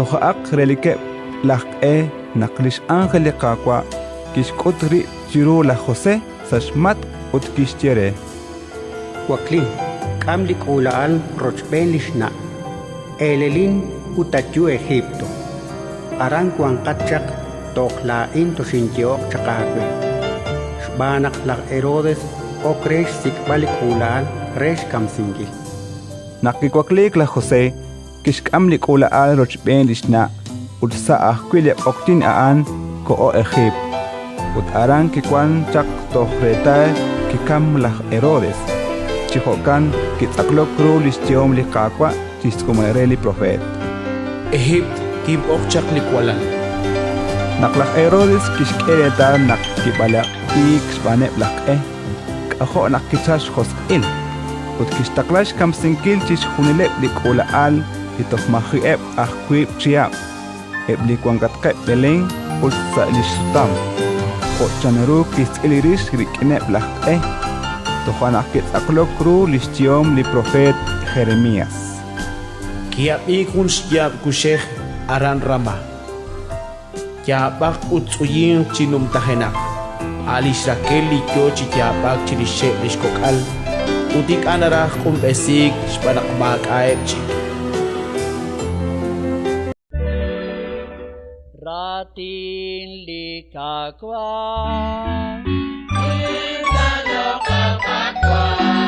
tojaak relike lak naklish ángel kakwa kishkutri chiru la José sashmat utkishtiere Waklin kamlik ulaal rochben lishna elelin utatyu Egipto aran kwan katchak tokla into shintiok chakakwe shbanak lak Herodes okresh sikbalik ulaal resh kamsingi nakikwaklik la José kishkamlik ulaal rochben lishna utsa ahkwile oktin aan ko o Egip ut aran kikwan chak tohreta kikam la Herodes chihokan kitsaklok ru listiom li kakwa chiskumereli profet Egypt kim okchak likwalan naklak Herodes kishkereta nak kibala ik spane blak kaho nak kichash hosil ut kishtaklash kam sinkil chis hunile likula al itofmahi ahkwib chiap eblikwangatkay beleng ulsa listam o chanaru kis iliris rikine blak tohanakit aklok ru listiom li profet Jeremías kiap ikun syab kusheh aran rama kiabak utsuyin chinum tahenak alis rakel likyo chikiabak chirishe lishkokal utik anarah kumpesik spanak makaib chik Ratin likakwa Intanyo kapakwa